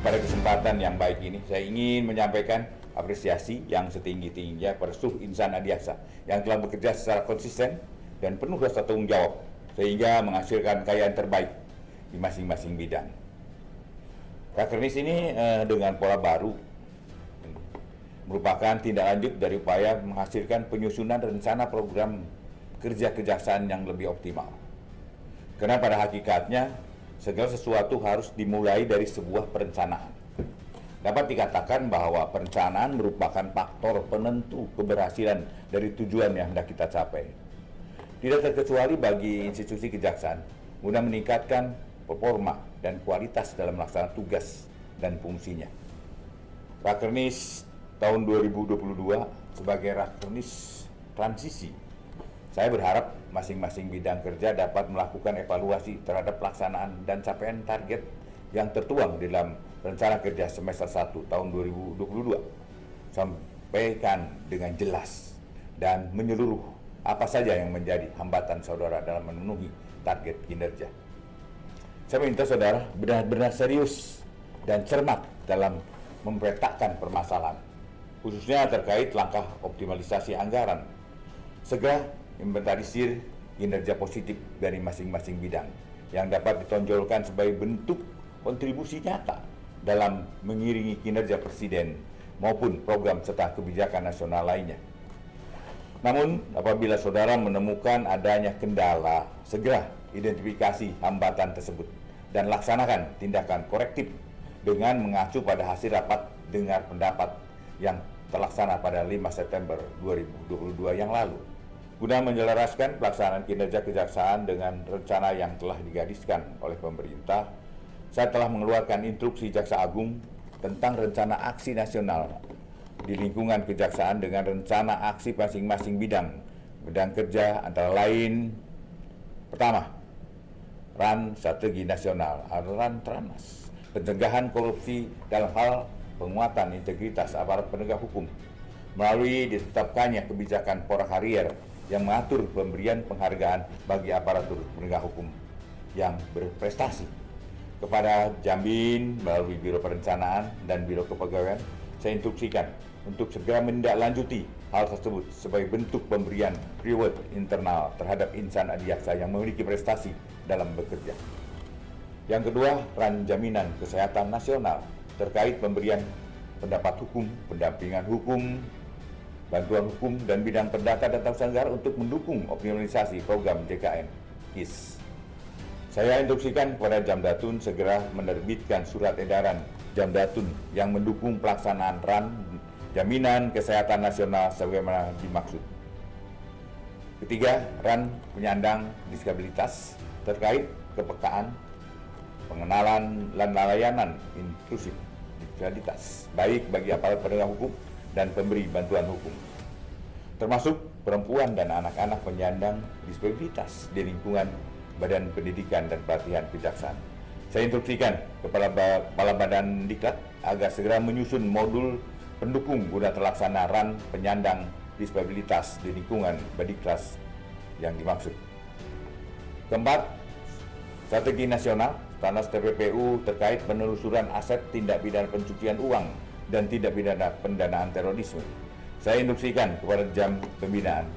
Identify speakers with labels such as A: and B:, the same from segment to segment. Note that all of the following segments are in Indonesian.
A: Pada kesempatan yang baik ini, saya ingin menyampaikan apresiasi yang setinggi-tingginya pada seluruh insan Adiaksa yang telah bekerja secara konsisten dan penuh rasa tanggung jawab sehingga menghasilkan kekayaan terbaik di masing-masing bidang. Rakernis ini dengan pola baru merupakan tindak lanjut dari upaya menghasilkan penyusunan rencana program kerja kejaksaan yang lebih optimal. Karena pada hakikatnya segala sesuatu harus dimulai dari sebuah perencanaan. Dapat dikatakan bahwa perencanaan merupakan faktor penentu keberhasilan dari tujuan yang hendak kita capai. Tidak terkecuali bagi institusi kejaksaan guna meningkatkan performa dan kualitas dalam melaksanakan tugas dan fungsinya. Rakernis tahun 2022 sebagai Rakernis transisi, saya berharap masing-masing bidang kerja dapat melakukan evaluasi terhadap pelaksanaan dan capaian target yang tertuang di dalam rencana kerja semester 1 tahun 2022. Sampaikan dengan jelas dan menyeluruh apa saja yang menjadi hambatan saudara dalam memenuhi target kinerja. Saya minta saudara benar-benar serius dan cermat dalam memetakan permasalahan, khususnya terkait langkah optimalisasi anggaran. Segera inventarisir kinerja positif dari masing-masing bidang yang dapat ditonjolkan sebagai bentuk kontribusi nyata dalam mengiringi kinerja Presiden maupun program serta kebijakan nasional lainnya. Namun, apabila saudara menemukan adanya kendala, segera identifikasi hambatan tersebut dan laksanakan tindakan korektif dengan mengacu pada hasil rapat dengar pendapat yang terlaksana pada 5 September 2022 yang lalu. Guna menyelaraskan pelaksanaan kinerja kejaksaan dengan rencana yang telah digariskan oleh pemerintah, saya telah mengeluarkan instruksi Jaksa Agung tentang rencana aksi nasional di lingkungan kejaksaan dengan rencana aksi masing-masing bidang kerja antara lain: pertama, RAN Strategi Nasional (RAN Tranas), pencegahan korupsi dalam hal penguatan integritas aparat penegak hukum melalui ditetapkannya kebijakan Porak Harier yang mengatur pemberian penghargaan bagi aparatur penegak hukum yang berprestasi. Kepada Jambin melalui Biro Perencanaan dan Biro Kepegawaian, saya instruksikan untuk segera menindaklanjuti hal tersebut sebagai bentuk pemberian reward internal terhadap insan Adiaksa yang memiliki prestasi dalam bekerja. Yang kedua, RAN Jaminan Kesehatan Nasional terkait pemberian pendapat hukum, pendampingan hukum, bantuan hukum, dan bidang perdata dan tata negara untuk mendukung optimalisasi program JKN KIS. Saya instruksikan kepada Jamdatun segera menerbitkan surat edaran Jamdatun yang mendukung pelaksanaan RAN Jaminan Kesehatan Nasional sebagaimana dimaksud. Ketiga, RAN Penyandang Disabilitas terkait kepekaan, pengenalan, dan layanan inklusif disabilitas baik bagi aparat penegak hukum dan pemberi bantuan hukum, termasuk perempuan dan anak-anak penyandang disabilitas di lingkungan Badan Pendidikan dan Pelatihan Kejaksaan. Saya instruksikan Kepala Badan Diklat agar segera menyusun modul pendukung guna terlaksana RAN penyandang disabilitas di lingkungan Badiklas yang dimaksud. Keempat, strategi nasional TANAS TPPU terkait penelusuran aset tindak pidana pencucian uang dan tindak pidana pendanaan terorisme. Saya instruksikan kepada Jam Pembinaan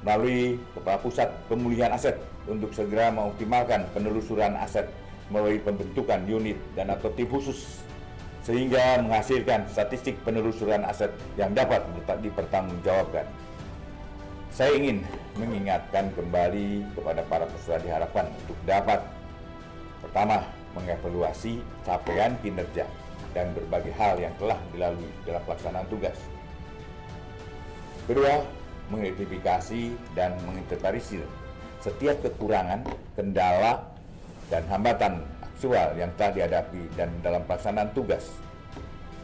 A: melalui Kepala Pusat Pemulihan Aset untuk segera mengoptimalkan penelusuran aset melalui pembentukan unit dan atau tim khusus sehingga menghasilkan statistik penelusuran aset yang dapat dipertanggungjawabkan. Saya ingin mengingatkan kembali kepada para peserta diharapkan untuk dapat pertama, mengevaluasi capaian kinerja dan berbagai hal yang telah dilalui dalam pelaksanaan tugas. Kedua, mengidentifikasi dan menginventarisir setiap kekurangan, kendala, dan hambatan aktual yang telah dihadapi dan dalam pelaksanaan tugas.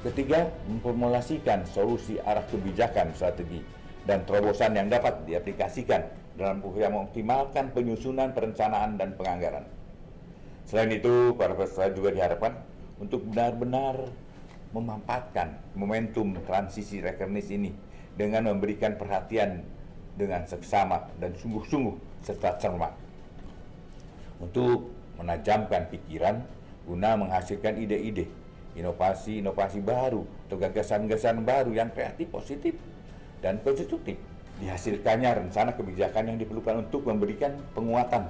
A: Ketiga, memformulasikan solusi arah kebijakan, strategi, dan terobosan yang dapat diaplikasikan dalam upaya mengoptimalkan penyusunan perencanaan dan penganggaran. Selain itu, para peserta juga diharapkan untuk benar-benar memanfaatkan momentum transisi Rakernis ini dengan memberikan perhatian dengan seksama dan sungguh-sungguh serta cermat untuk menajamkan pikiran guna menghasilkan ide-ide inovasi-inovasi baru atau gagasan-gagasan baru yang kreatif, positif, dan konstruktif. Dihasilkannya rencana kebijakan yang diperlukan untuk memberikan penguatan,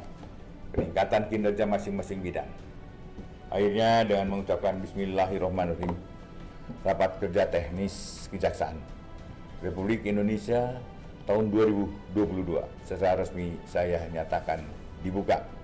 A: peningkatan kinerja masing-masing bidang. Akhirnya dengan mengucapkan Bismillahirrahmanirrahim, rapat kerja teknis Kejaksaan Republik Indonesia tahun 2022 secara resmi saya nyatakan dibuka.